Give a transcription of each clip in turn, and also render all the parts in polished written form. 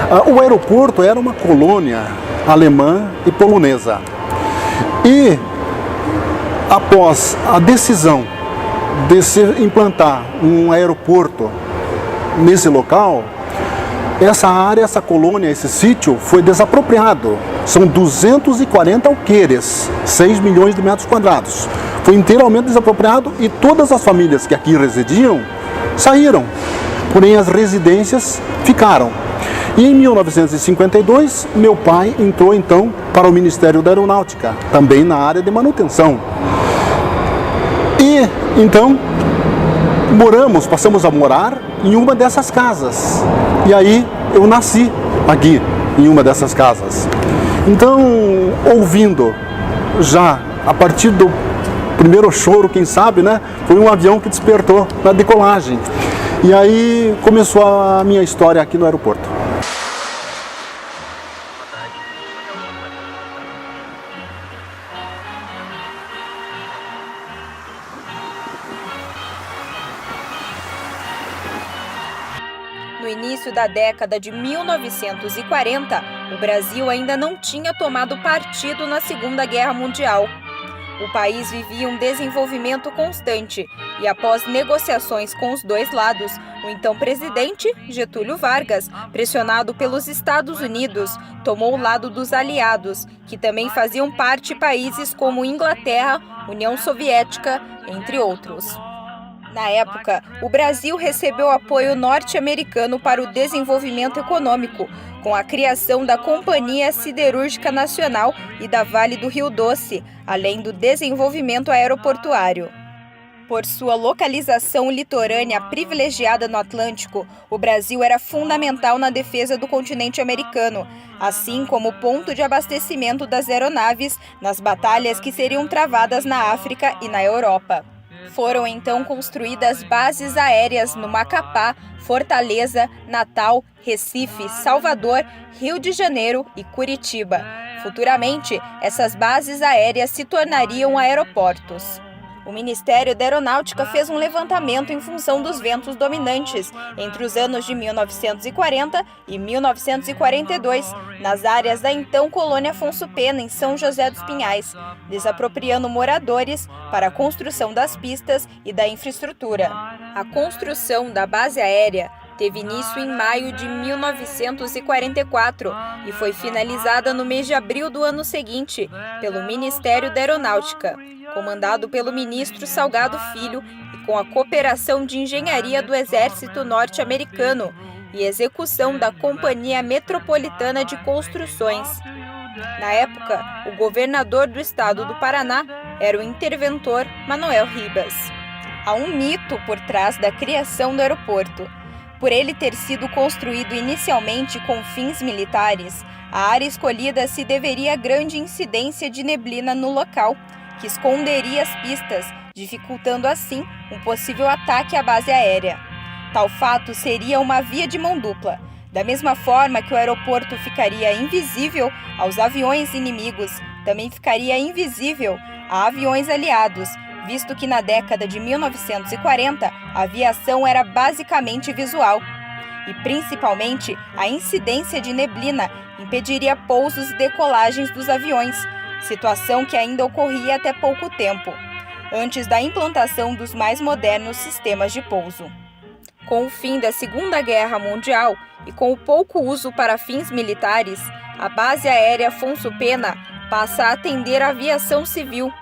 O aeroporto era uma colônia alemã e polonesa. E após a decisão de se implantar um aeroporto nesse local, essa área, essa colônia, esse sítio foi desapropriado. São 240 alqueires, 6 milhões de metros quadrados. Foi inteiramente desapropriado e todas as famílias que aqui residiam saíram, porém as residências ficaram. E em 1952, meu pai entrou então para o Ministério da Aeronáutica, também na área de manutenção. E então passamos a morar em uma dessas casas. E aí eu nasci aqui, em uma dessas casas. Então, ouvindo já a partir do primeiro choro, quem sabe, né? Foi um avião que despertou na decolagem. E aí começou a minha história aqui no aeroporto. No início da década de 1940, o Brasil ainda não tinha tomado partido na Segunda Guerra Mundial. O país vivia um desenvolvimento constante e, após negociações com os dois lados, o então presidente, Getúlio Vargas, pressionado pelos Estados Unidos, tomou o lado dos aliados, que também faziam parte países como Inglaterra, União Soviética, entre outros. Na época, o Brasil recebeu apoio norte-americano para o desenvolvimento econômico, com a criação da Companhia Siderúrgica Nacional e da Vale do Rio Doce, além do desenvolvimento aeroportuário. Por sua localização litorânea privilegiada no Atlântico, o Brasil era fundamental na defesa do continente americano, assim como ponto de abastecimento das aeronaves nas batalhas que seriam travadas na África e na Europa. Foram então construídas bases aéreas no Macapá, Fortaleza, Natal, Recife, Salvador, Rio de Janeiro e Curitiba. Futuramente, essas bases aéreas se tornariam aeroportos. O Ministério da Aeronáutica fez um levantamento em função dos ventos dominantes entre os anos de 1940 e 1942, nas áreas da então colônia Afonso Pena, em São José dos Pinhais, desapropriando moradores para a construção das pistas e da infraestrutura. A construção da base aérea teve início em maio de 1944 e foi finalizada no mês de abril do ano seguinte pelo Ministério da Aeronáutica, comandado pelo ministro Salgado Filho e com a cooperação de engenharia do Exército norte-americano e execução da Companhia Metropolitana de Construções. Na época, o governador do estado do Paraná era o interventor Manoel Ribas. Há um mito por trás da criação do aeroporto. Por ele ter sido construído inicialmente com fins militares, a área escolhida se deveria à grande incidência de neblina no local, que esconderia as pistas, dificultando assim um possível ataque à base aérea. Tal fato seria uma via de mão dupla. Da mesma forma que o aeroporto ficaria invisível aos aviões inimigos, também ficaria invisível a aviões aliados, visto que na década de 1940 a aviação era basicamente visual. E principalmente a incidência de neblina impediria pousos e decolagens dos aviões, situação que ainda ocorria até pouco tempo, antes da implantação dos mais modernos sistemas de pouso. Com o fim da Segunda Guerra Mundial e com o pouco uso para fins militares, a base aérea Afonso Pena passa a atender a aviação civil.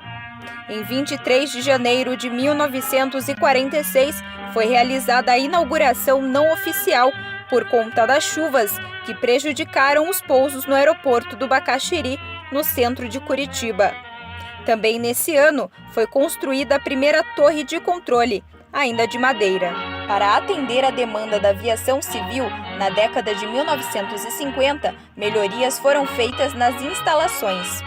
Em 23 de janeiro de 1946, foi realizada a inauguração não oficial por conta das chuvas que prejudicaram os pousos no aeroporto do Bacaxiri, no centro de Curitiba. Também nesse ano foi construída a primeira torre de controle, ainda de madeira. Para atender a demanda da aviação civil, na década de 1950, melhorias foram feitas nas instalações.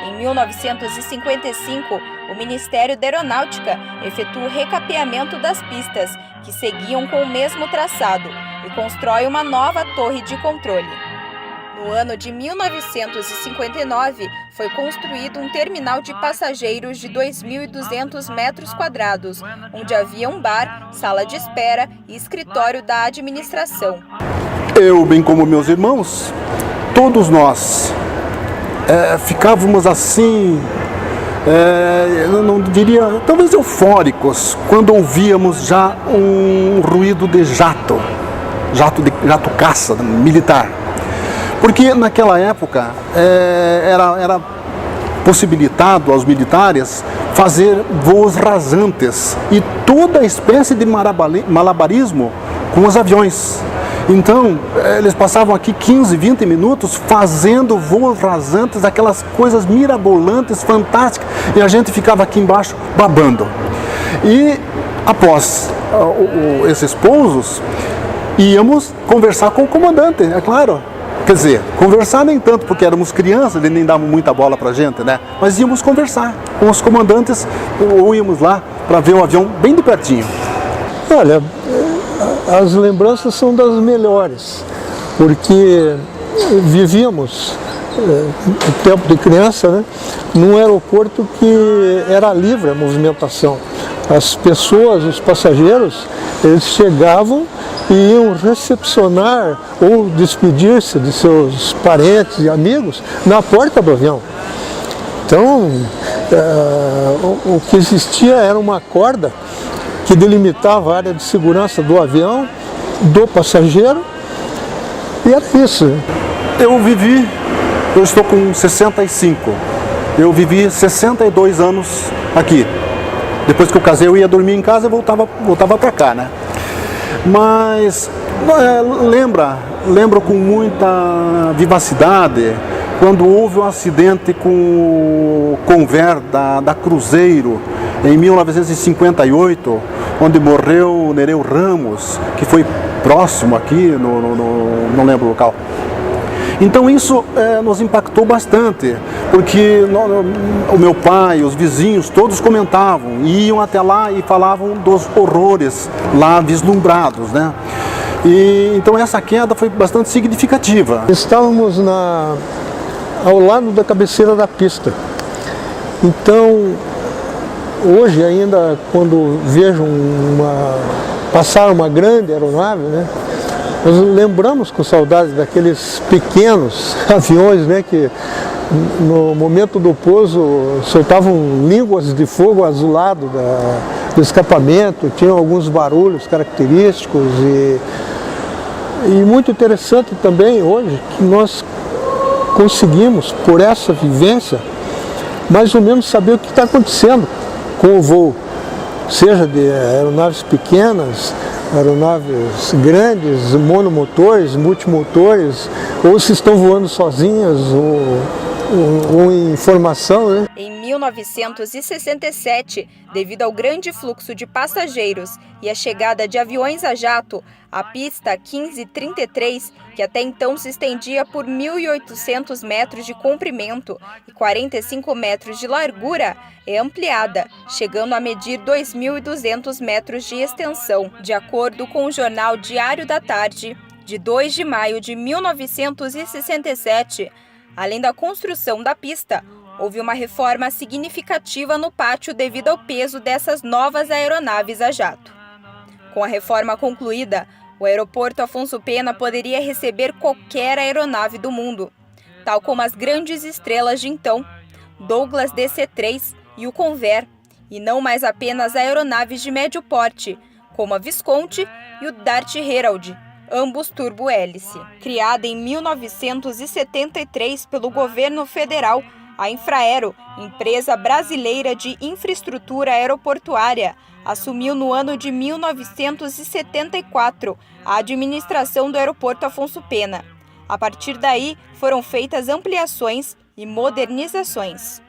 Em 1955, o Ministério da Aeronáutica efetua o recapeamento das pistas, que seguiam com o mesmo traçado, e constrói uma nova torre de controle. No ano de 1959, foi construído um terminal de passageiros de 2.200 metros quadrados, onde havia um bar, sala de espera e escritório da administração. Eu, bem como meus irmãos, todos nós ficávamos assim, eu não diria, talvez eufóricos, quando ouvíamos já um ruído de jato caça militar. Porque naquela época era possibilitado aos militares fazer voos rasantes e toda espécie de malabarismo com os aviões. Então, eles passavam aqui 15, 20 minutos fazendo voos rasantes, aquelas coisas mirabolantes, fantásticas, e a gente ficava aqui embaixo babando. E após esses pousos, íamos conversar com o comandante, é claro. Quer dizer, conversar nem tanto, porque éramos crianças, ele nem dava muita bola pra gente, né? Mas íamos conversar com os comandantes, ou íamos lá para ver o avião bem de pertinho. Olha, as lembranças são das melhores, porque vivíamos, no tempo de criança, né, num aeroporto que era livre a movimentação. As pessoas, os passageiros, eles chegavam e iam recepcionar ou despedir-se de seus parentes e amigos na porta do avião. Então, o que existia era uma corda que delimitava a área de segurança do avião, do passageiro, e era isso. Eu estou com 65, eu vivi 62 anos aqui. Depois que eu casei, eu ia dormir em casa e voltava para cá, né? Mas lembro com muita vivacidade quando houve um acidente com o Convair da Cruzeiro em 1958, onde morreu o Nereu Ramos, que foi próximo aqui, não lembro o local. Então isso nos impactou bastante, porque o meu pai, os vizinhos, todos comentavam, iam até lá e falavam dos horrores lá vislumbrados, né? E então essa queda foi bastante significativa. Estávamos ao lado da cabeceira da pista. Então, hoje ainda, quando vejo passar uma grande aeronave, né? Nós lembramos com saudade daqueles pequenos aviões, né, que no momento do pouso soltavam línguas de fogo azulado do escapamento, tinham alguns barulhos característicos e muito interessante também hoje que nós conseguimos, por essa vivência, mais ou menos saber o que está acontecendo com o voo, seja de aeronaves pequenas, aeronaves grandes, monomotores, multimotores, ou se estão voando sozinhas, ou em formação, né? Em 1967, devido ao grande fluxo de passageiros e a chegada de aviões a jato, a pista 1533, que até então se estendia por 1.800 metros de comprimento e 45 metros de largura, é ampliada, chegando a medir 2.200 metros de extensão, de acordo com o jornal Diário da Tarde, de 2 de maio de 1967. Além da construção da pista, houve uma reforma significativa no pátio devido ao peso dessas novas aeronaves a jato. Com a reforma concluída, o aeroporto Afonso Pena poderia receber qualquer aeronave do mundo, tal como as grandes estrelas de então, Douglas DC-3 e o Convair, e não mais apenas aeronaves de médio porte, como a Visconti e o Dart Herald, ambos turbo-hélice. Criada em 1973 pelo governo federal, a Infraero, empresa brasileira de infraestrutura aeroportuária, assumiu no ano de 1974 a administração do aeroporto Afonso Pena. A partir daí, foram feitas ampliações e modernizações.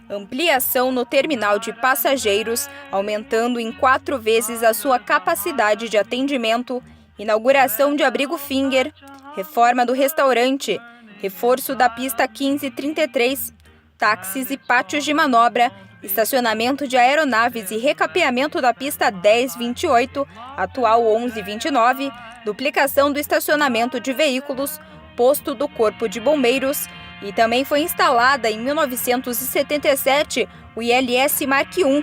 Ampliação no terminal de passageiros, aumentando em 4 vezes a sua capacidade de atendimento, inauguração de abrigo Finger, reforma do restaurante, reforço da pista 1533, táxis e pátios de manobra, estacionamento de aeronaves e recapeamento da pista 1028, atual 1129, duplicação do estacionamento de veículos, posto do Corpo de Bombeiros, e também foi instalada em 1977 o ILS Mark I,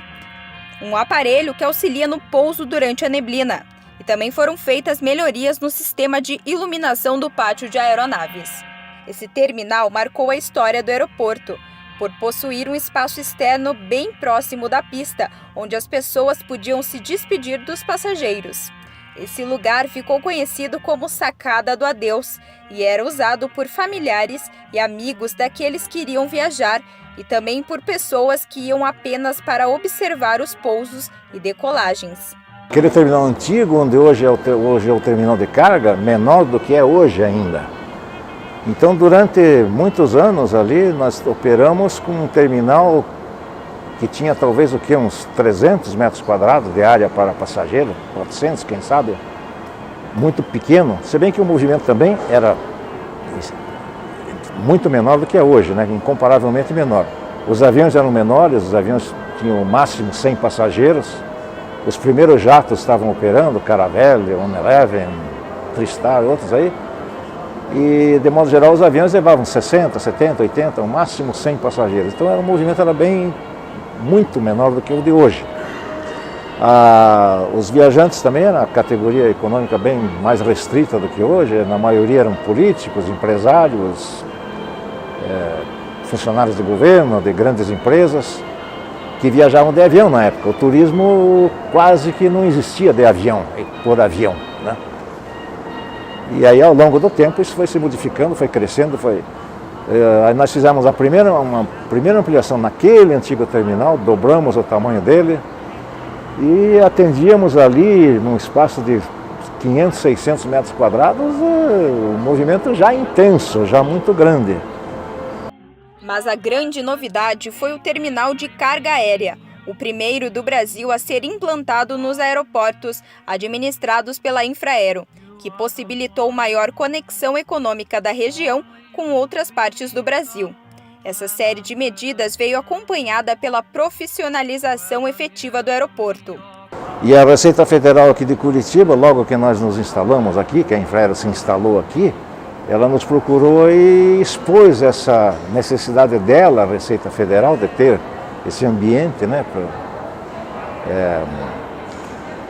um aparelho que auxilia no pouso durante a neblina, e também foram feitas melhorias no sistema de iluminação do pátio de aeronaves. Esse terminal marcou a história do aeroporto, por possuir um espaço externo bem próximo da pista, onde as pessoas podiam se despedir dos passageiros. Esse lugar ficou conhecido como Sacada do Adeus e era usado por familiares e amigos daqueles que iriam viajar e também por pessoas que iam apenas para observar os pousos e decolagens. Aquele terminal antigo, onde hoje é o terminal de carga, menor do que é hoje ainda. Então, durante muitos anos ali, nós operamos com um terminal que tinha talvez uns 300 metros quadrados de área para passageiro, 400, quem sabe, muito pequeno. Se bem que o movimento também era muito menor do que é hoje, né? Incomparavelmente menor. Os aviões eram menores, os aviões tinham o máximo 100 passageiros. Os primeiros jatos estavam operando, Caravelle, On-11, Tristar, outros aí. E, de modo geral, os aviões levavam 60, 70, 80, o máximo 100 passageiros. Então, o movimento era muito menor do que o de hoje. Os viajantes também eram a categoria econômica bem mais restrita do que hoje. Na maioria eram políticos, empresários, funcionários de governo, de grandes empresas, que viajavam de avião na época. O turismo quase que não existia de avião, por avião, né? E aí, ao longo do tempo, isso foi se modificando, foi crescendo, aí nós fizemos uma primeira ampliação naquele antigo terminal, dobramos o tamanho dele e atendíamos ali, num espaço de 500, 600 metros quadrados, um movimento já intenso, já muito grande. Mas a grande novidade foi o terminal de carga aérea, o primeiro do Brasil a ser implantado nos aeroportos administrados pela Infraero, que possibilitou maior conexão econômica da região com outras partes do Brasil. Essa série de medidas veio acompanhada pela profissionalização efetiva do aeroporto. E a Receita Federal aqui de Curitiba, logo que nós nos instalamos aqui, que a Infraero se instalou aqui, ela nos procurou e expôs essa necessidade dela, a Receita Federal, de ter esse ambiente, né?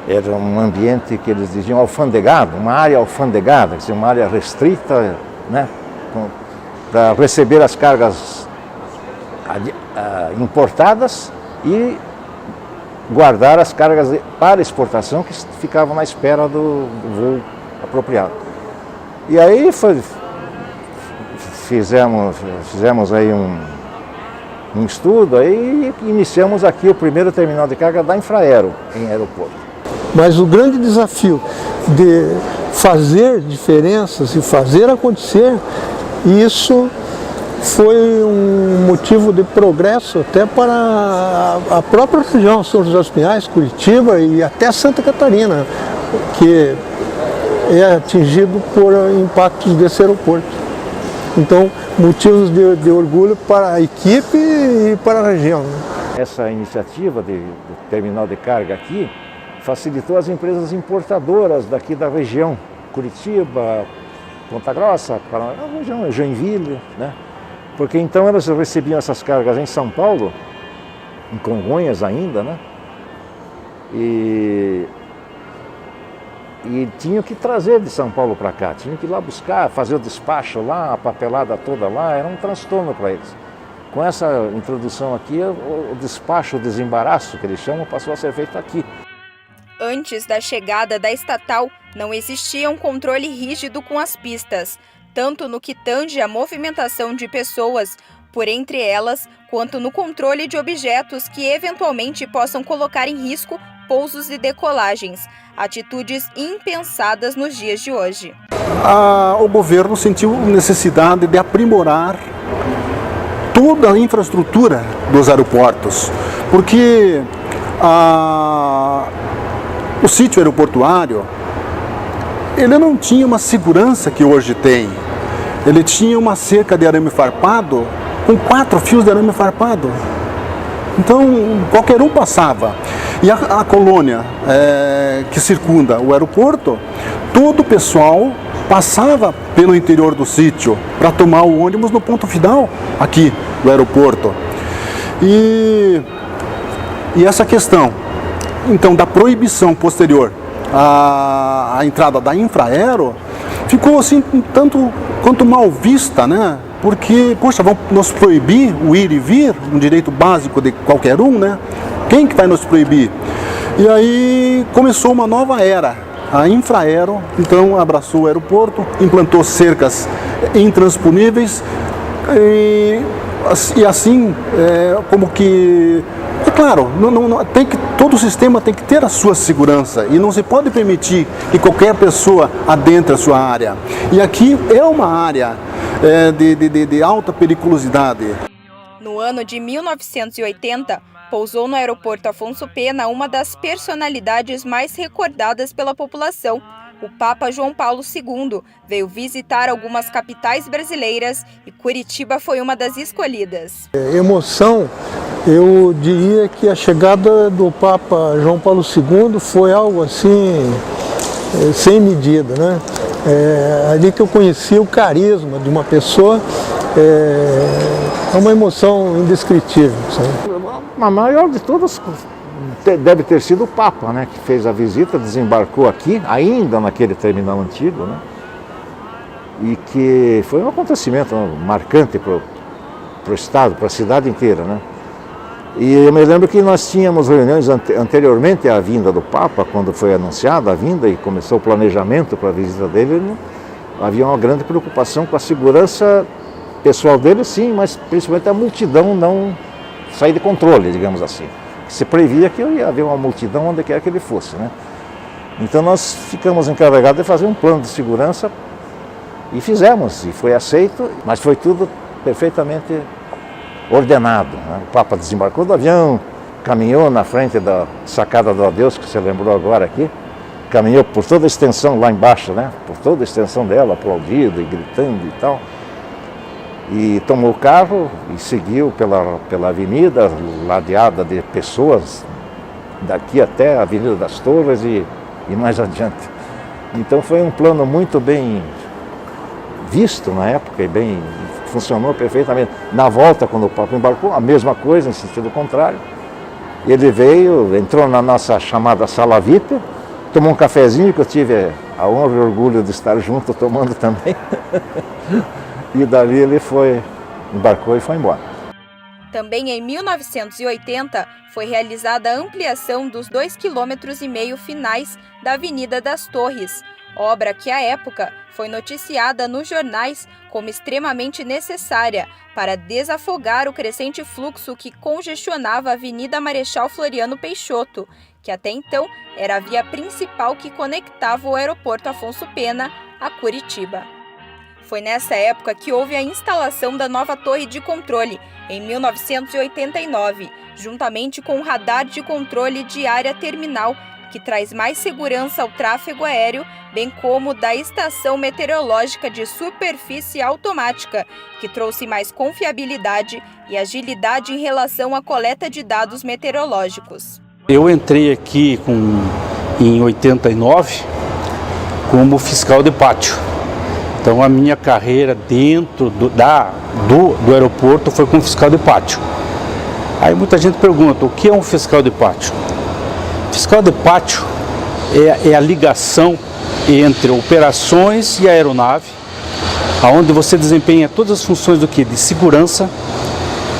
Era um ambiente que eles diziam alfandegado, uma área alfandegada, quer dizer, uma área restrita, né, para receber as cargas importadas e guardar as cargas para exportação que ficavam na espera do voo apropriado. E aí fizemos aí um estudo aí e iniciamos aqui o primeiro terminal de carga da Infraero em aeroporto. Mas o grande desafio de fazer diferenças e fazer acontecer, isso foi um motivo de progresso até para a própria região, São José dos Pinhais, Curitiba e até Santa Catarina, que é atingido por impactos desse aeroporto. Então, motivos de orgulho para a equipe e para a região. Essa iniciativa do terminal de carga aqui facilitou as empresas importadoras daqui da região, Curitiba, Ponta Grossa, a região Joinville, né? Porque então elas recebiam essas cargas em São Paulo, em Congonhas ainda, né? E tinham que trazer de São Paulo para cá, tinham que ir lá buscar, fazer o despacho lá, a papelada toda lá, era um transtorno para eles. Com essa introdução aqui, o despacho, o desembaraço que eles chamam, passou a ser feito aqui. Antes da chegada da estatal, não existia um controle rígido com as pistas, tanto no que tange à movimentação de pessoas por entre elas, quanto no controle de objetos que eventualmente possam colocar em risco pousos e decolagens, atitudes impensadas nos dias de hoje. O governo sentiu necessidade de aprimorar toda a infraestrutura dos aeroportos, porque o sítio aeroportuário, ele não tinha uma segurança que hoje tem. Ele tinha uma cerca de arame farpado com 4 fios de arame farpado. Então, qualquer um passava. E a colônia que circunda o aeroporto, todo o pessoal passava pelo interior do sítio para tomar o ônibus no ponto final aqui do aeroporto. E essa questão, então, da proibição posterior a entrada da Infraero, ficou assim um tanto quanto mal vista, né? Porque, poxa, vão nos proibir o ir e vir, um direito básico de qualquer um, né? Quem que vai nos proibir? E aí começou uma nova era. A Infraero, então, abraçou o aeroporto, implantou cercas intransponíveis e assim, como que... É claro, todo o sistema tem que ter a sua segurança e não se pode permitir que qualquer pessoa adentre a sua área. E aqui é uma área de alta periculosidade. No ano de 1980, pousou no aeroporto Afonso Pena uma das personalidades mais recordadas pela população. O Papa João Paulo II veio visitar algumas capitais brasileiras e Curitiba foi uma das escolhidas. Emoção, eu diria que a chegada do Papa João Paulo II foi algo assim, sem medida, né? Ali que eu conheci o carisma de uma pessoa, é uma emoção indescritível, sabe? A maior de todas deve ter sido o Papa, né, que fez a visita, desembarcou aqui, ainda naquele terminal antigo, né, e que foi um acontecimento marcante para o Estado, para a cidade inteira, né. E eu me lembro que nós tínhamos reuniões anteriormente à vinda do Papa, quando foi anunciada a vinda e começou o planejamento para a visita dele, né, havia uma grande preocupação com a segurança pessoal dele, sim, mas principalmente a multidão não sair de controle, digamos assim. Se previa que ia haver uma multidão onde quer que ele fosse, né? Então nós ficamos encarregados de fazer um plano de segurança e fizemos, e foi aceito, mas foi tudo perfeitamente ordenado, né? O Papa desembarcou do avião, caminhou na frente da sacada do Adeus, que você lembrou agora aqui, caminhou por toda a extensão lá embaixo, né? Por toda a extensão dela, aplaudido e gritando e tal. E tomou o carro e seguiu pela avenida, ladeada de pessoas, daqui até a Avenida das Torres e mais adiante. Então foi um plano muito bem visto na época e funcionou perfeitamente. Na volta, quando o Papa embarcou, a mesma coisa, em sentido contrário. Ele veio, entrou na nossa chamada sala VIP, tomou um cafezinho, que eu tive a honra e o orgulho de estar junto tomando também. E dali ele embarcou e foi embora. Também em 1980 foi realizada a ampliação dos 2,5 km finais da Avenida das Torres, obra que à época foi noticiada nos jornais como extremamente necessária para desafogar o crescente fluxo que congestionava a Avenida Marechal Floriano Peixoto, que até então era a via principal que conectava o aeroporto Afonso Pena a Curitiba. Foi nessa época que houve a instalação da nova torre de controle, em 1989, juntamente com o radar de controle de área terminal, que traz mais segurança ao tráfego aéreo, bem como da estação meteorológica de superfície automática, que trouxe mais confiabilidade e agilidade em relação à coleta de dados meteorológicos. Eu entrei aqui em 89 como fiscal de pátio. Então a minha carreira dentro do aeroporto foi como fiscal de pátio. Aí muita gente pergunta, o que é um fiscal de pátio? Fiscal de pátio é a ligação entre operações e aeronave, onde você desempenha todas as funções do que? De segurança,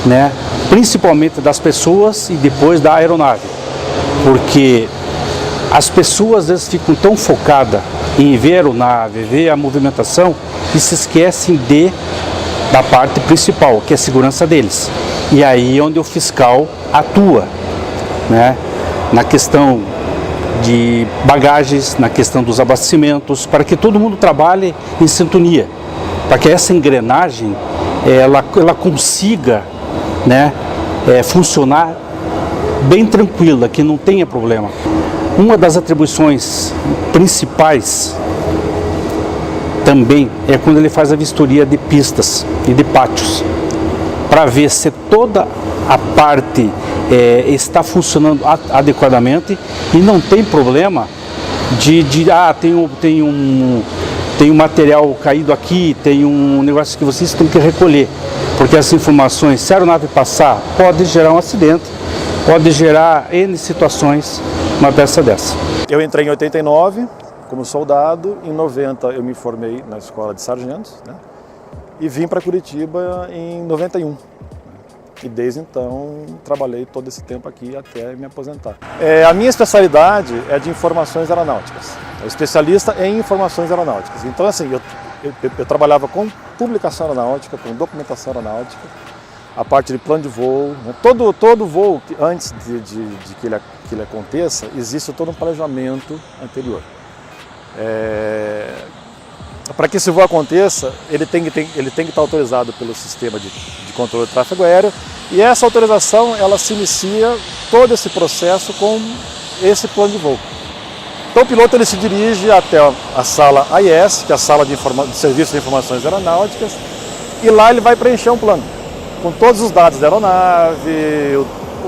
né? Principalmente das pessoas e depois da aeronave. Porque as pessoas às vezes ficam tão focadas em ver a aeronave, ver a movimentação, que se esquecem da parte principal, que é a segurança deles. E aí é onde o fiscal atua, né? Na questão de bagagens, na questão dos abastecimentos, para que todo mundo trabalhe em sintonia, para que essa engrenagem ela consiga, né, funcionar bem tranquila, que não tenha problema. Uma das atribuições principais também é quando ele faz a vistoria de pistas e de pátios, para ver se toda a parte está funcionando adequadamente e não tem problema tem um material caído aqui, tem um negócio que vocês têm que recolher, porque as informações, se a aeronave passar, pode gerar um acidente, pode gerar N situações. uma peça dessa. Eu entrei em 89 como soldado, em 90 eu me formei na escola de sargentos, né? E vim para Curitiba em 91. E desde então trabalhei todo esse tempo aqui até me aposentar. A minha especialidade é de informações aeronáuticas. Eu especialista em informações aeronáuticas. Então assim, eu trabalhava com publicação aeronáutica, com documentação aeronáutica, a parte de plano de voo, né? Todo voo, antes de que ele aconteça, existe todo um planejamento anterior. Para que esse voo aconteça, ele tem que estar autorizado pelo sistema de controle de tráfego aéreo, e essa autorização ela se inicia todo esse processo com esse plano de voo. Então o piloto ele se dirige até a sala AIS, que é a sala de Serviço de Informações Aeronáuticas, e lá ele vai preencher um plano com todos os dados da aeronave,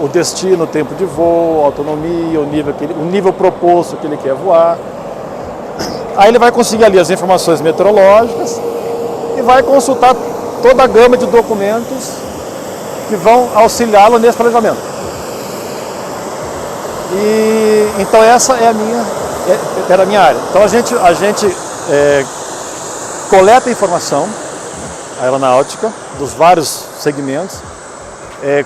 o destino, o tempo de voo, a autonomia, o nível proposto que ele quer voar. Aí ele vai conseguir ali as informações meteorológicas e vai consultar toda a gama de documentos que vão auxiliá-lo nesse planejamento. E então essa era a minha área. Então a gente coleta informação aeronáutica dos vários segmentos,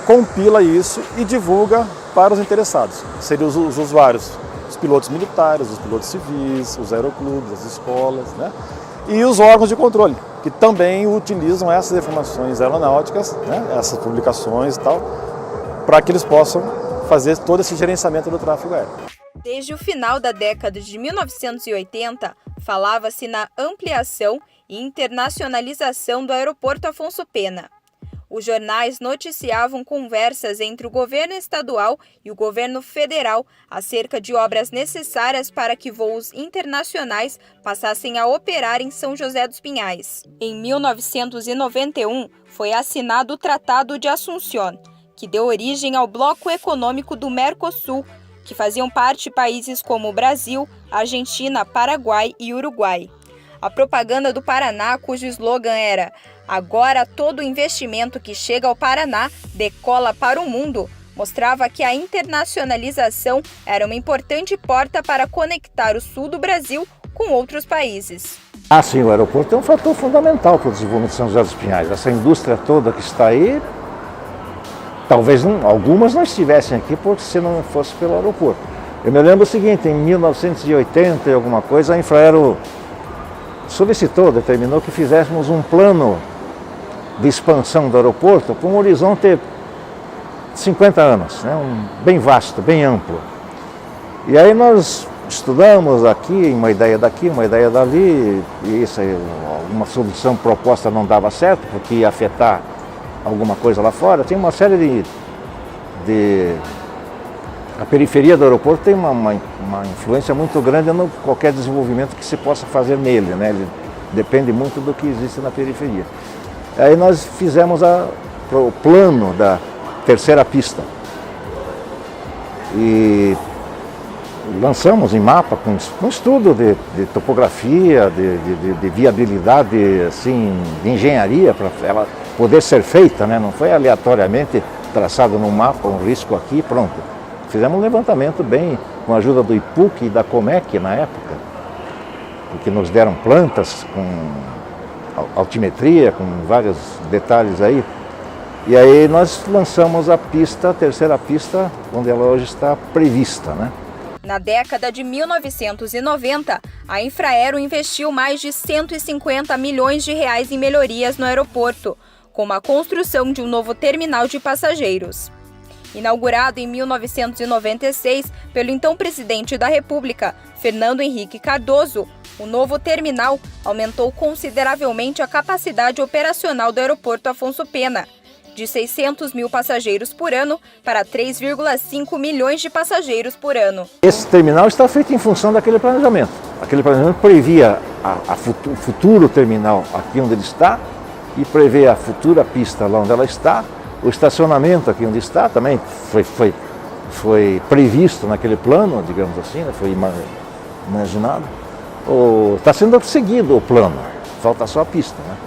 compila isso e divulga para os interessados. Seriam os usuários, os pilotos militares, os pilotos civis, os aeroclubes, as escolas, né? E os órgãos de controle, que também utilizam essas informações aeronáuticas, né? Essas publicações e tal, para que eles possam fazer todo esse gerenciamento do tráfego aéreo. Desde o final da década de 1980, falava-se na ampliação e internacionalização do aeroporto Afonso Pena. Os jornais noticiavam conversas entre o governo estadual e o governo federal acerca de obras necessárias para que voos internacionais passassem a operar em São José dos Pinhais. Em 1991, foi assinado o Tratado de Assunción, que deu origem ao Bloco Econômico do Mercosul, que faziam parte países como Brasil, Argentina, Paraguai e Uruguai. A propaganda do Paraná, cujo slogan era "Agora todo investimento que chega ao Paraná decola para o mundo", mostrava que a internacionalização era uma importante porta para conectar o sul do Brasil com outros países. Sim, o aeroporto é um fator fundamental para o desenvolvimento de São José dos Pinhais. Essa indústria toda que está aí, talvez algumas não estivessem aqui se não fosse pelo aeroporto. Eu me lembro o seguinte, em 1980 e alguma coisa, a Infraero determinou que fizéssemos um plano de expansão do aeroporto com um horizonte de 50 anos, né? Bem vasto, bem amplo. E aí nós estudamos aqui, uma ideia daqui, uma ideia dali, e isso aí, uma solução proposta não dava certo, porque ia afetar alguma coisa lá fora. Tem uma série a periferia do aeroporto tem uma influência muito grande no qualquer desenvolvimento que se possa fazer nele, né? Ele depende muito do que existe na periferia. Aí nós fizemos o plano da terceira pista e lançamos em mapa com um estudo de topografia, de viabilidade, assim, de engenharia para ela poder ser feita, né? Não foi aleatoriamente traçado no mapa, um risco aqui, pronto. Fizemos um levantamento bem, com a ajuda do IPUC e da Comec na época, porque nos deram plantas com altimetria, com vários detalhes aí. E aí nós lançamos a terceira pista, onde ela hoje está prevista, né? Na década de 1990, a Infraero investiu mais de 150 milhões de reais em melhorias no aeroporto, como a construção de um novo terminal de passageiros. Inaugurado em 1996 pelo então presidente da República, Fernando Henrique Cardoso, o novo terminal aumentou consideravelmente a capacidade operacional do aeroporto Afonso Pena, de 600 mil passageiros por ano para 3,5 milhões de passageiros por ano. Esse terminal está feito em função daquele planejamento. Aquele planejamento previa o futuro terminal aqui onde ele está e prevê a futura pista lá onde ela está. O estacionamento aqui onde está também foi previsto naquele plano, digamos assim, né? Foi imaginado. Está sendo seguido o plano, falta só a pista, né?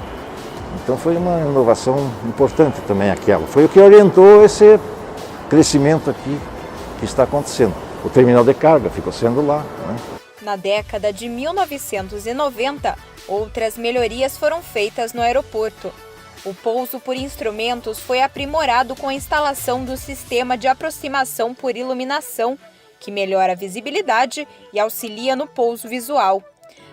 Então foi uma inovação importante também aquela. Foi o que orientou esse crescimento aqui que está acontecendo. O terminal de carga ficou sendo lá, né? Na década de 1990, outras melhorias foram feitas no aeroporto. O pouso por instrumentos foi aprimorado com a instalação do sistema de aproximação por iluminação, que melhora a visibilidade e auxilia no pouso visual.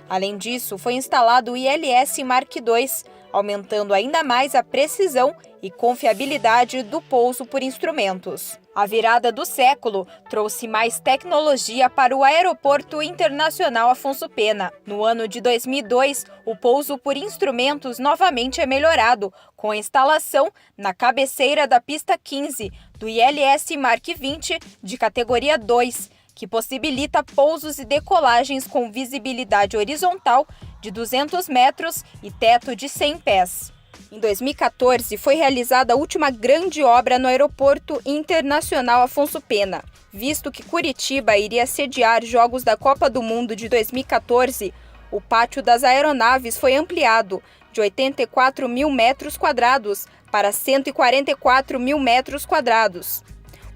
Além disso, foi instalado o ILS Mark II, aumentando ainda mais a precisão e confiabilidade do pouso por instrumentos. A virada do século trouxe mais tecnologia para o Aeroporto Internacional Afonso Pena. No ano de 2002, o pouso por instrumentos novamente é melhorado, com a instalação na cabeceira da pista 15 do ILS Mark XX de categoria 2, que possibilita pousos e decolagens com visibilidade horizontal de 200 metros e teto de 100 pés. Em 2014, foi realizada a última grande obra no Aeroporto Internacional Afonso Pena. Visto que Curitiba iria sediar Jogos da Copa do Mundo de 2014, o pátio das aeronaves foi ampliado de 84 mil metros quadrados para 144 mil metros quadrados.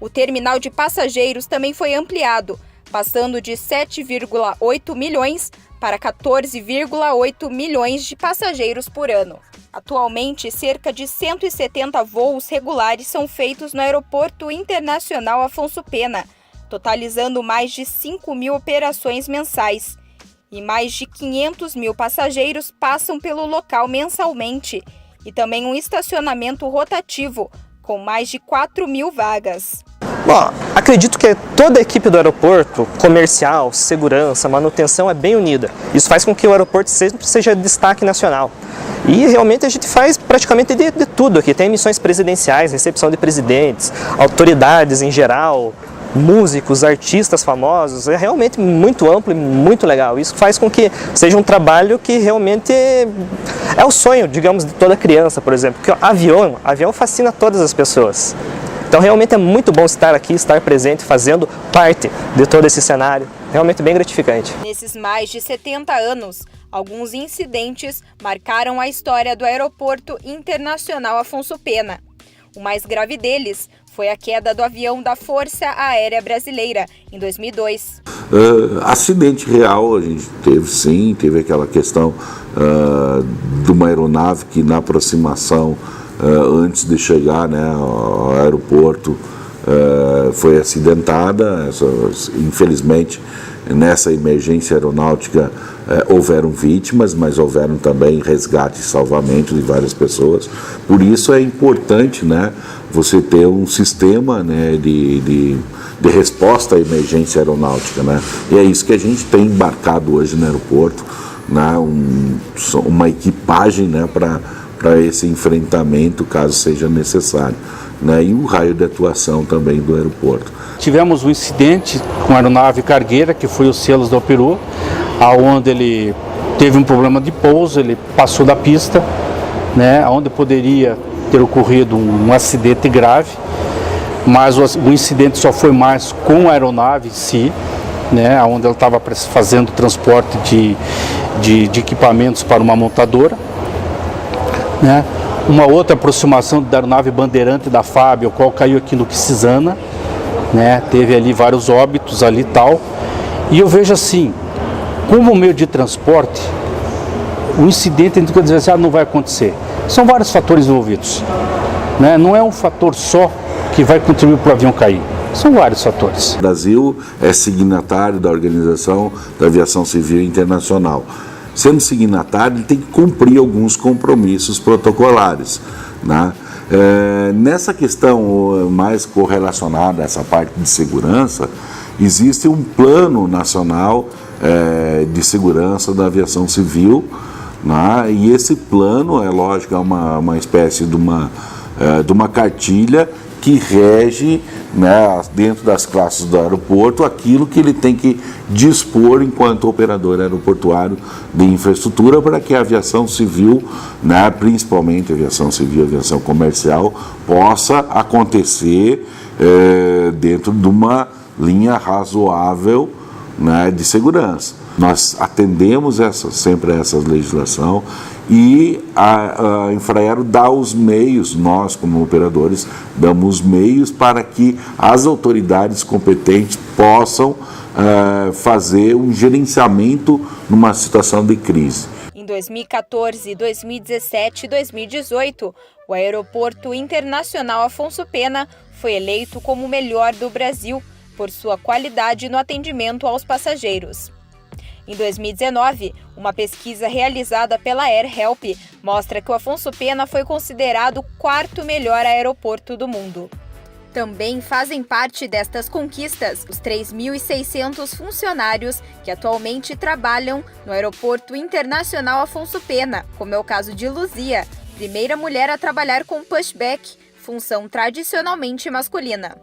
O terminal de passageiros também foi ampliado, passando de 7,8 milhões para 14,8 milhões de passageiros por ano. Atualmente, cerca de 170 voos regulares são feitos no Aeroporto Internacional Afonso Pena, totalizando mais de 5 mil operações mensais. E mais de 500 mil passageiros passam pelo local mensalmente, e também um estacionamento rotativo, com mais de 4 mil vagas. Bom, acredito que toda a equipe do aeroporto, comercial, segurança, manutenção, é bem unida. Isso faz com que o aeroporto sempre seja destaque nacional. E realmente a gente faz praticamente de tudo aqui. Tem missões presidenciais, recepção de presidentes, autoridades em geral, músicos, artistas famosos. É realmente muito amplo e muito legal. Isso faz com que seja um trabalho que realmente é o sonho, digamos, de toda criança, por exemplo. Porque avião fascina todas as pessoas. Então realmente é muito bom estar aqui, estar presente, fazendo parte de todo esse cenário. Realmente bem gratificante. Nesses mais de 70 anos, alguns incidentes marcaram a história do Aeroporto Internacional Afonso Pena. O mais grave deles foi a queda do avião da Força Aérea Brasileira, em 2002. Acidente real a gente teve, sim, teve aquela questão de uma aeronave que na aproximação, antes de chegar, né, ao aeroporto, foi acidentada. Infelizmente, nessa emergência aeronáutica houveram vítimas, mas houveram também resgate e salvamento de várias pessoas. Por isso é importante, né, você ter um sistema, né, de resposta à emergência aeronáutica, né? E é isso que a gente tem embarcado hoje no aeroporto, né, uma equipagem, né, para esse enfrentamento, caso seja necessário, né, e o raio de atuação também do aeroporto. Tivemos um incidente com a aeronave cargueira, que foi o Celos do Peru, aonde ele teve um problema de pouso, ele passou da pista, né, onde poderia ter ocorrido um acidente grave, mas o incidente só foi mais com a aeronave em si, né, onde ela estava fazendo transporte de equipamentos para uma montadora. Né? Uma outra aproximação da aeronave Bandeirante da FAB, o qual caiu aqui no Quisizana, né? Teve ali vários óbitos ali e tal. E eu vejo assim, como meio de transporte, o incidente não vai acontecer. São vários fatores envolvidos, né? Não é um fator só que vai contribuir para o avião cair. São vários fatores. O Brasil é signatário da Organização da Aviação Civil Internacional. Sendo signatário, ele tem que cumprir alguns compromissos protocolares, né? Nessa questão mais correlacionada a essa parte de segurança, existe um plano nacional de segurança da aviação civil, né? E esse plano, é lógico, é uma espécie de uma cartilha que rege, né, dentro das classes do aeroporto, aquilo que ele tem que dispor enquanto operador aeroportuário de infraestrutura para que a aviação civil, né, principalmente a aviação civil, a aviação comercial, possa acontecer dentro de uma linha razoável, né, de segurança. Nós atendemos sempre essa legislação e a Infraero dá os meios, nós como operadores damos meios para que as autoridades competentes possam fazer um gerenciamento numa situação de crise. Em 2014, 2017 e 2018, o Aeroporto Internacional Afonso Pena foi eleito como o melhor do Brasil por sua qualidade no atendimento aos passageiros. Em 2019, uma pesquisa realizada pela AirHelp mostra que o Afonso Pena foi considerado o 4º melhor aeroporto do mundo. Também fazem parte destas conquistas os 3.600 funcionários que atualmente trabalham no Aeroporto Internacional Afonso Pena, como é o caso de Luzia, primeira mulher a trabalhar com pushback, função tradicionalmente masculina.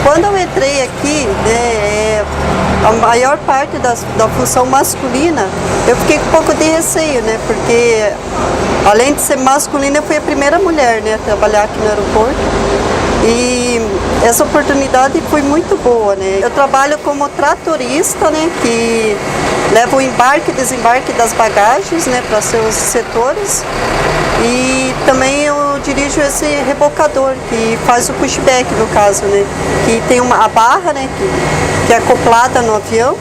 Quando eu entrei aqui, né, a maior parte da função masculina, eu fiquei com um pouco de receio, né, porque além de ser masculina, eu fui a primeira mulher, né, a trabalhar aqui no aeroporto. E essa oportunidade foi muito boa, né. Eu trabalho como tratorista, né, que leva o embarque e desembarque das bagagens, né, para seus setores. E também eu dirijo esse rebocador, que faz o pushback, no caso, né, que tem a barra, né, que é acoplada no avião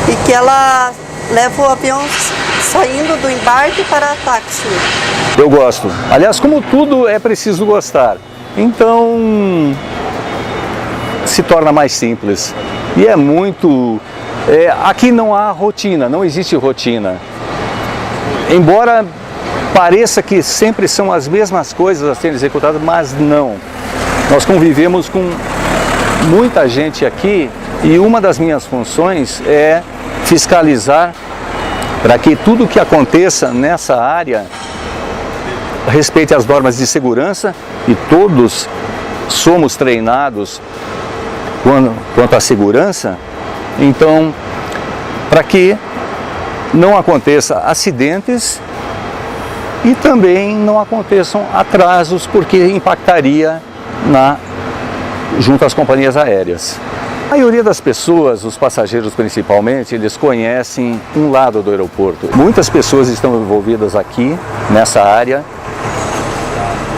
e que ela leva o avião saindo do embarque para a táxi. Eu gosto. Aliás, como tudo é preciso gostar. Então, se torna mais simples. E é muito... aqui não há rotina, não existe rotina. Embora pareça que sempre são as mesmas coisas a serem executadas, mas não. Nós convivemos com muita gente aqui e uma das minhas funções é fiscalizar para que tudo que aconteça nessa área respeite as normas de segurança, e todos somos treinados quanto à segurança. Então, para que não aconteça acidentes e também não aconteçam atrasos, porque impactaria junto às companhias aéreas. A maioria das pessoas, os passageiros principalmente, eles conhecem um lado do aeroporto. Muitas pessoas estão envolvidas aqui nessa área,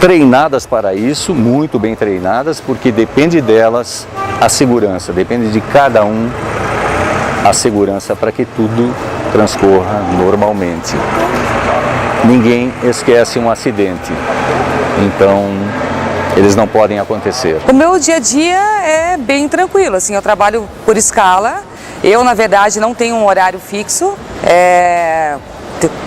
treinadas para isso, muito bem treinadas, porque depende delas a segurança, depende de cada um a segurança para que tudo transcorra normalmente. Ninguém esquece um acidente, então eles não podem acontecer. O meu dia a dia é bem tranquilo, assim, eu trabalho por escala. Eu, na verdade, não tenho um horário fixo.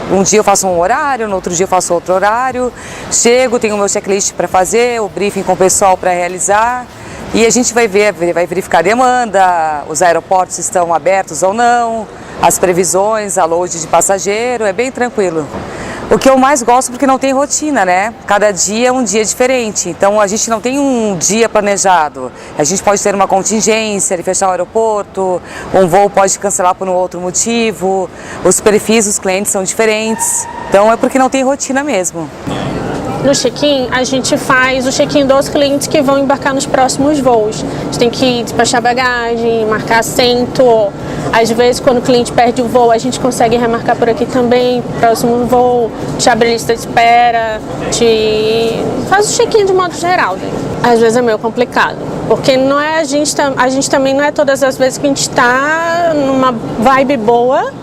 Um dia eu faço um horário, no outro dia eu faço outro horário. Chego, tenho o meu checklist para fazer, o briefing com o pessoal para realizar. E a gente vai verificar a demanda, os aeroportos estão abertos ou não, as previsões, a load de passageiro, é bem tranquilo. O que eu mais gosto porque não tem rotina, né? Cada dia é um dia diferente, então a gente não tem um dia planejado. A gente pode ter uma contingência de fechar o aeroporto, um voo pode cancelar por um outro motivo, os perfis dos clientes são diferentes, então é porque não tem rotina mesmo. No check-in, a gente faz o check-in dos clientes que vão embarcar nos próximos voos. A gente tem que despachar bagagem, marcar assento. Às vezes, quando o cliente perde o voo, a gente consegue remarcar por aqui também, próximo voo, te abre lista de espera, faz o check-in de modo geral. Né? Às vezes é meio complicado, porque não é a gente também não é todas as vezes que a gente está numa vibe boa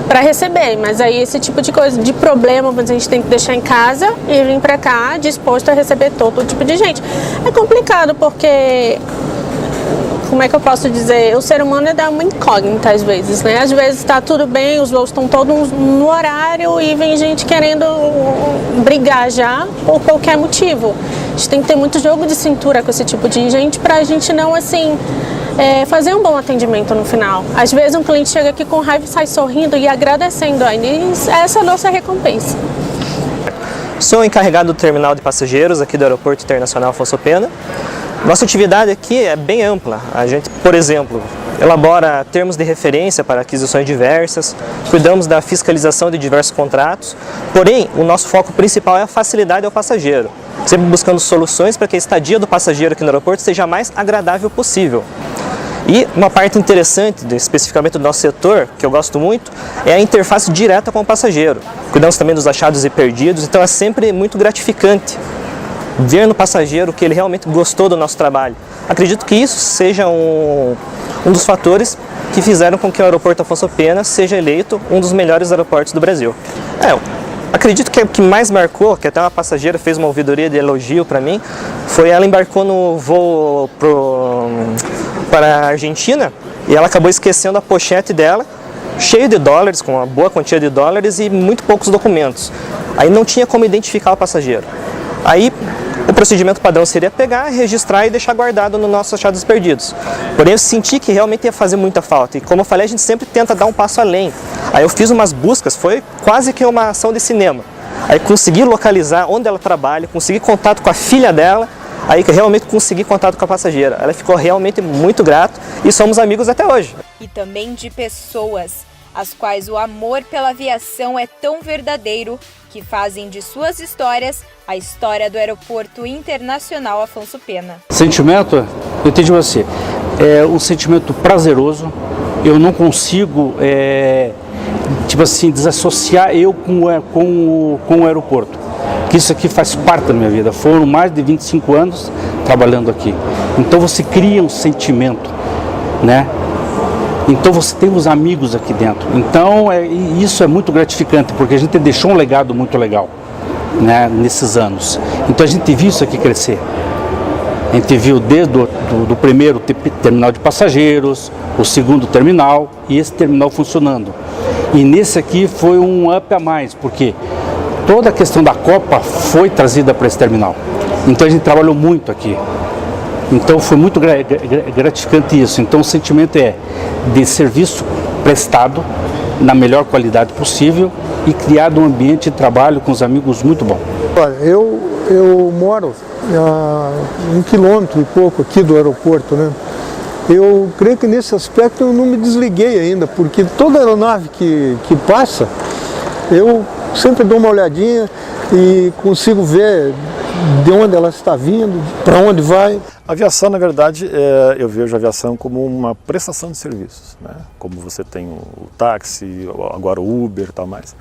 para receber, mas aí esse tipo de coisa, de problema, a gente tem que deixar em casa e vir para cá disposto a receber todo tipo de gente. É complicado porque, como é que eu posso dizer, o ser humano é uma incógnita às vezes, né? Às vezes está tudo bem, os voos estão todos no horário e vem gente querendo brigar já por qualquer motivo. A gente tem que ter muito jogo de cintura com esse tipo de gente para a gente não, assim, fazer um bom atendimento no final. Às vezes um cliente chega aqui com raiva e sai sorrindo e agradecendo ainda. E essa é a nossa recompensa. Sou encarregado do terminal de passageiros aqui do Aeroporto Internacional Afonso Pena. Nossa atividade aqui é bem ampla. A gente, por exemplo, elabora termos de referência para aquisições diversas, cuidamos da fiscalização de diversos contratos, porém, o nosso foco principal é a facilidade ao passageiro, sempre buscando soluções para que a estadia do passageiro aqui no aeroporto seja a mais agradável possível. E uma parte interessante, especificamente do nosso setor, que eu gosto muito, é a interface direta com o passageiro. Cuidamos também dos achados e perdidos, então é sempre muito gratificante ver no passageiro que ele realmente gostou do nosso trabalho. Acredito que isso seja um dos fatores que fizeram com que o aeroporto Afonso Pena seja eleito um dos melhores aeroportos do Brasil. Acredito que o que mais marcou, que até uma passageira fez uma ouvidoria de elogio para mim, foi ela embarcou no voo para a Argentina e ela acabou esquecendo a pochete dela, cheio de dólares, com uma boa quantia de dólares e muito poucos documentos. Aí não tinha como identificar o passageiro. Aí o procedimento padrão seria pegar, registrar e deixar guardado no nossos achados perdidos. Porém, eu senti que realmente ia fazer muita falta. E como eu falei, a gente sempre tenta dar um passo além. Aí eu fiz umas buscas, foi quase que uma ação de cinema. Aí consegui localizar onde ela trabalha, consegui contato com a filha dela, aí que realmente consegui contato com a passageira. Ela ficou realmente muito grata e somos amigos até hoje. E também de pessoas, as quais o amor pela aviação é tão verdadeiro que fazem de suas histórias a história do Aeroporto Internacional Afonso Pena. Sentimento, eu te digo assim, é um sentimento prazeroso. Eu não consigo, desassociar eu com o aeroporto. Que isso aqui faz parte da minha vida. Foram mais de 25 anos trabalhando aqui. Então você cria um sentimento, né? Então você tem os amigos aqui dentro. Então isso é muito gratificante, porque a gente deixou um legado muito legal, né, nesses anos. Então a gente viu isso aqui crescer. A gente viu desde do primeiro terminal de passageiros, o segundo terminal e esse terminal funcionando. E nesse aqui foi um up a mais, porque toda a questão da Copa foi trazida para esse terminal. Então a gente trabalhou muito aqui. Então foi muito gratificante isso. Então o sentimento é de serviço prestado na melhor qualidade possível e criado um ambiente de trabalho com os amigos muito bom. Olha, eu moro a 1 quilômetro e pouco aqui do aeroporto, né? Eu creio que nesse aspecto eu não me desliguei ainda, porque toda aeronave que passa, eu sempre dou uma olhadinha e consigo ver de onde ela está vindo, para onde vai. A aviação, na verdade, eu vejo a aviação como uma prestação de serviços, né? Como você tem o táxi, agora o Uber e tal mais.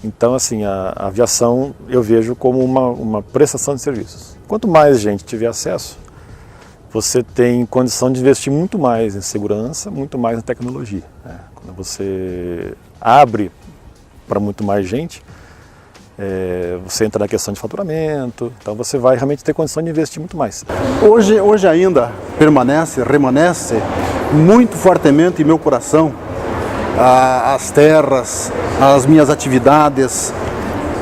Então, assim, a aviação eu vejo como uma prestação de serviços. Quanto mais gente tiver acesso, você tem condição de investir muito mais em segurança, muito mais em tecnologia, né? Quando você abre para muito mais gente, você entra na questão de faturamento, então você vai realmente ter condição de investir muito mais. Hoje ainda remanesce muito fortemente em meu coração as terras, as minhas atividades,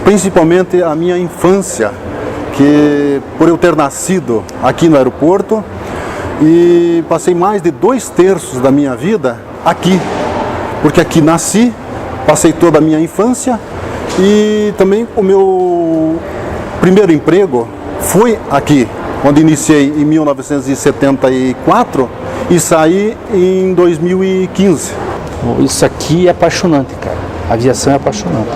principalmente a minha infância, que por eu ter nascido aqui no aeroporto e passei mais de 2/3 da minha vida aqui, porque aqui nasci, passei toda a minha infância. E também o meu primeiro emprego foi aqui, onde iniciei em 1974 e saí em 2015. Isso aqui é apaixonante, cara. A aviação é apaixonante.